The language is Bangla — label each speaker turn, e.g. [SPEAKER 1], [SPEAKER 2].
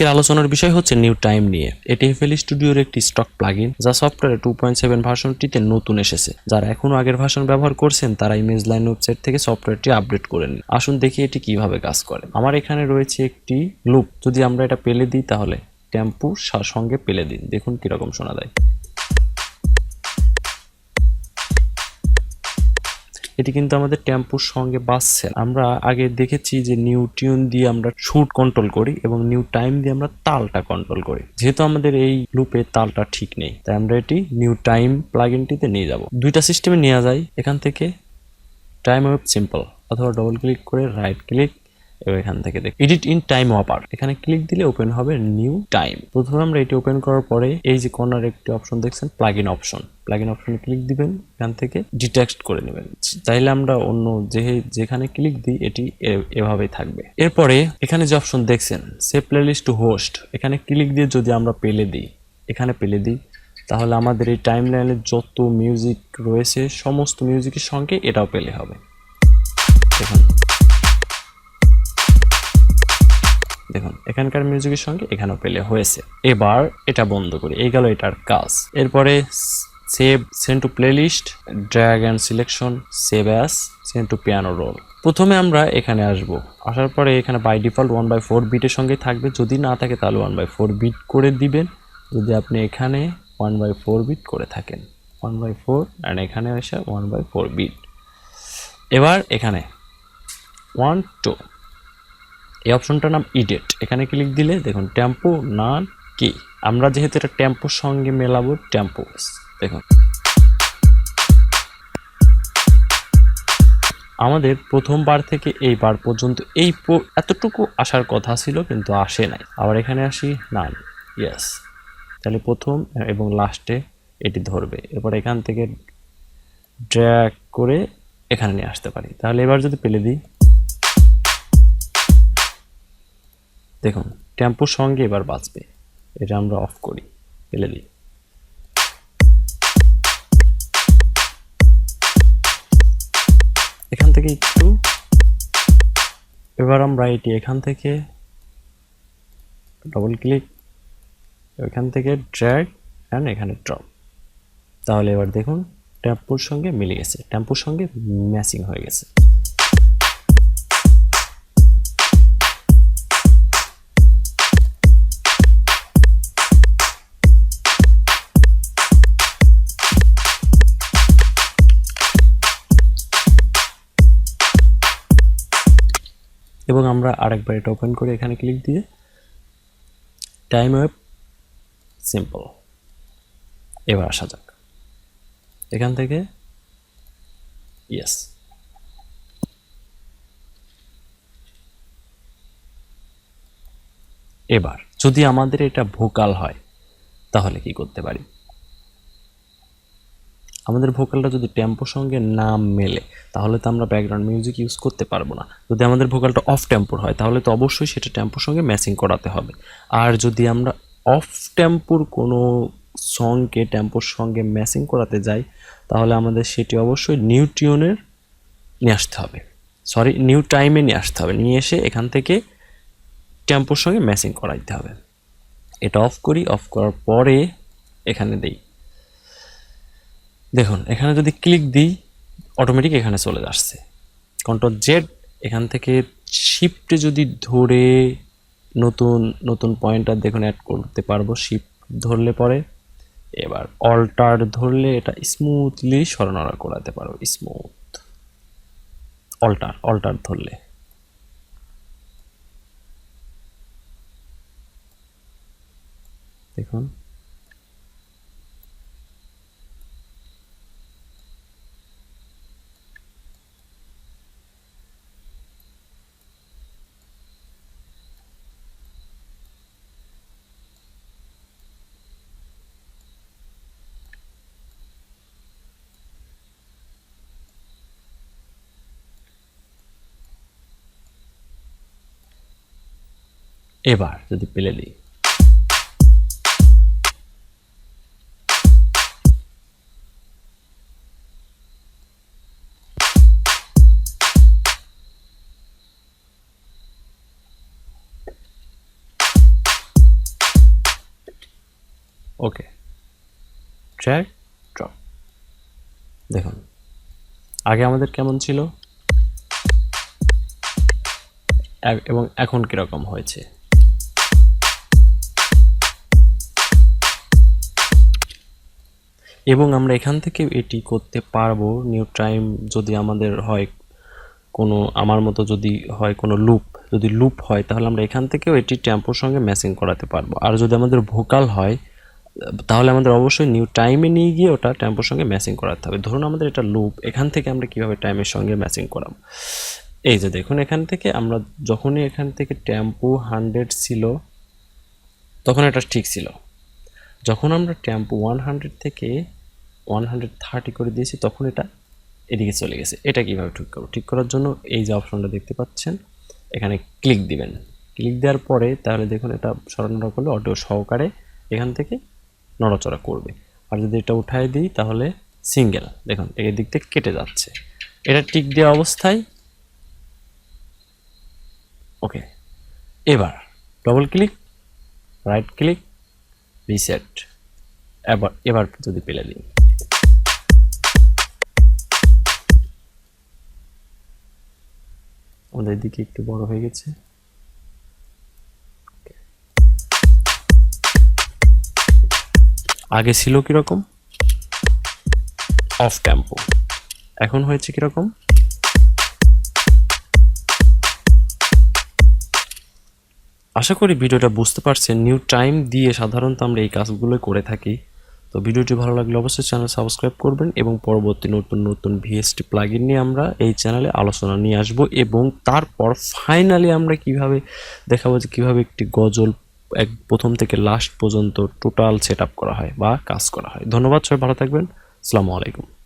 [SPEAKER 1] আজকের আলোচনার বিষয় হচ্ছে নিউ টাইম নিয়ে। এটি এফএল স্টুডিওর একটি স্টক প্লাগইন যা সফটওয়্যারে 2.7 ভার্সনটিতে নতুন এসেছে। যারা এখনো আগের ভার্সন ব্যবহার করছেন তারা ইমেজ লাইন ওয়েবসাইট থেকে সফটওয়্যারটি আপডেট করে নিন। আসুন দেখি এটি কিভাবে কাজ করে। আমার এখানে রয়েছে একটি লুপ, যদি আমরা এটা পেলে দিই তাহলে টেম্পো সঙ্গে পেলে দিন, দেখুন কিরকম শোনা যায়। এটি কিন্তু আমাদের টেম্পোর সঙ্গে বাজছে। আমরা আগে দেখেছি যে নিউটিউন দিয়ে আমরা শুট কন্ট্রোল করি এবং নিউ টাইম দিয়ে আমরা তালটা কন্ট্রোল করি। যেহেতু আমাদের এই লুপে তালটা ঠিক নেই, তাই আমরা এটি নিউ টাইম প্লাগইনটিতে নিয়ে যাব। দুইটা সিস্টেমে নেওয়া যায়, এখান থেকে টাইম ওয়েব সিম্পল অথবা ডবল ক্লিক করে রাইট ক্লিক এবং এখান থেকে এডিট ইন টাইম ওয়াপার, এখানে ক্লিক দিলে ওপেন হবে নিউ টাইম। প্রথমে আমরা এটি ওপেন করার পরে এই যে কর্নার একটি অপশন দেখছেন প্লাগইন অপশন, প্লাগইন অপশনে ক্লিক দিবেন, এখান থেকে ডিটেক্ট করে নেবেন। চাইলে আমরা অন্য যেখানে ক্লিক দিই এটি এভাবেই থাকবে। এরপরে এখানে যে অপশন দেখছেন সেভ প্লেলিস্ট টু হোস্ট, এখানে ক্লিক দিয়ে যদি আমরা পেলে দিই, এখানে পেলে দিই, তাহলে আমাদের এই টাইম লাইনে যত মিউজিক রয়েছে সমস্ত মিউজিকের সঙ্গে এটাও পেলে হবে। দেখুন এখানকার মিউজিকের সঙ্গে এখানেও পেলে হয়েছে। এবার এটা বন্ধ করি, এই গেল এটার কাজ। এরপরে save, send to playlist, drag and selection, save as, send to piano roll. প্রথমে আমরা এখানে আসব, আসার পরে এখানে বাই ডিফল্ট 1/4 বিটের সঙ্গে থাকবে, যদি না থাকে তাহলে 1/4 বিট করে দিবেন। যদি আপনি এখানে 1/4 বিট করে থাকেন 1/4 অ্যান্ড এখানে আসে 1/4 বিট। এবার এখানে 1 2 এই অপশনটার নাম ইডেট, এখানে ক্লিক দিলে দেখুন টেম্পো না কি, আমরা যেহেতু এটা টেম্পোর সঙ্গে মেলাবো টেম্পো, দেখুন আমাদের প্রথমবার থেকে এই বার পর্যন্ত এতটুকু আসার কথা ছিল কিন্তু আসে নাই। আবার এখানে আসি নান, ইয়েস, তাহলে প্রথম এবং লাস্টে এটি ধরবে। এরপর এখান থেকে ড্র্যাগ করে এখানে নিয়ে আসতে পারি। তাহলে এবার যদি পেলে দিই, দেখুন টেম্পোর সঙ্গে এবার বাজবে। এটা আমরা অফ করি, পেলে দিই। এখান থেকে একটু, এবার আমরা এটি এখান থেকে ডবল ক্লিক, এখান থেকে ড্র্যাগ অ্যান্ড এখানে ড্রপ, তাহলে এবার দেখুন টেম্পোর সঙ্গে মিলে গেছে, টেম্পোর সঙ্গে ম্যাচিং হয়ে গেছে। এবং আমরা আরেকবার এটা ওপেন করে এখানে ক্লিক দিয়ে টাইম ওয়েব সিম্পল। এবার আসা যাক এখান থেকে, ইয়েস, এবার যদি আমাদের এটা ভোকাল হয় তাহলে কি করতে পারি। আমাদের ভোকালটা যদি টেম্পোর সঙ্গে না মেলে তাহলে তো আমরা ব্যাকগ্রাউন্ড মিউজিক ইউজ করতে পারবো না। যদি আমাদের ভোকালটা অফ টেম্পোর হয় তাহলে তো অবশ্যই সেটা টেম্পোর সঙ্গে ম্যাচিং করাতে হবে। আর যদি আমরা অফ টেম্পোর কোনো সংকে টেম্পোর সঙ্গে ম্যাচিং করাতে যাই তাহলে আমাদের সেটি অবশ্যই নিউটিউনের নিয়ে আসতে হবে, নিউ টাইমে নিয়ে আসতে হবে, নিয়ে এসে এখান থেকে টেম্পোর সঙ্গে ম্যাচিং করাইতে হবে। এটা অফ করি, অফ করার পরে এখানে দেই, দেখুন এখানে যদি ক্লিক দিই অটোমেটিক এখানে চলে আসছে। কন্ট্রোল জেড, এখান থেকে শিফটে যদি ধরে নতুন নতুন পয়েন্টার দেখুন অ্যাড করতে পারবো, শিফট ধরলে পরে। এবার অল্টার ধরলে এটা স্মুথলি সরানোরা করাতে পারবো, স্মুথ অল্টার ধরলে। দেখুন এবার যদি পেলে দিই, ওকে, ড্র্যাগ ড্রপ। দেখুন আগে আমাদের কেমন ছিল এবং এখন কিরকম হয়েছে। এবং আমরা এখান থেকে এটি করতে পারবো। নিউ টাইম যদি আমাদের হয় কোনো, আমার মতো যদি হয় কোনো লুপ, যদি লুপ হয় তাহলে আমরা এখান থেকেও এটি টেম্পোর সঙ্গে ম্যাচিং করাতে পারবো। আর যদি আমাদের ভোকাল হয় তাহলে আমাদের অবশ্যই নিউ টাইমে নিয়ে গিয়ে ওটা টেম্পোর সঙ্গে ম্যাচিং করাতে হবে। ধরুন আমাদের এটা লুপ, এখান থেকে আমরা কিভাবে টাইমের সঙ্গে ম্যাচিং করাবো। এই যে দেখুন এখান থেকে আমরা যখনই এখান থেকে টেম্পো 100 ছিল তখন এটা ঠিক ছিল। যখন আমরা টেম্পো 100 থেকে 130 করে দিয়েছি তখন এটা এদিকে চলে গেছে। এটা কিভাবে ঠিক করব? ঠিক করার জন্য এই যে অপশনটা দেখতে পাচ্ছেন এখানে ক্লিক দিবেন। ক্লিক দেওয়ার পরে তাহলে দেখুন এটা সরানো করলে অটো সহকারে এখান থেকে নড়াচড়া করবে। আর যদি এটা উঠায় দিই তাহলে সিঙ্গেল, দেখুন এই দিক থেকে কেটে যাচ্ছে। এটা টিক দেওয়া অবস্থায় ওকে। এবার double click, right click, reset. এবার যদি পেলে দিই, আমাদের দিকে একটু বড় হয়ে গেছে। আগে ছিল কিরকম অফ টেম্পো, এখন হয়েছে কিরকম। আশা করি ভিডিওটা বুঝতে পারছেন। নিউ টাইম দিয়ে সাধারণত আমরা এই কাজগুলো করে থাকি। তো ভিডিওটি ভালো লাগলে অবশ্যই চ্যানেল সাবস্ক্রাইব করবেন এবং পরবর্তী নতুন নতুন ভিএসটি প্লাগইন নিয়ে আমরা এই চ্যানেলে আলোচনা নিয়ে আসব এবং তারপর ফাইনালি আমরা কিভাবে দেখাবো যে কিভাবে একটি গজল এক প্রথম থেকে লাস্ট পর্যন্ত টোটাল সেট আপ করা হয় বা কাজ করা হয়। ধন্যবাদ, সবাই ভালো থাকবেন। আসসালামু আলাইকুম।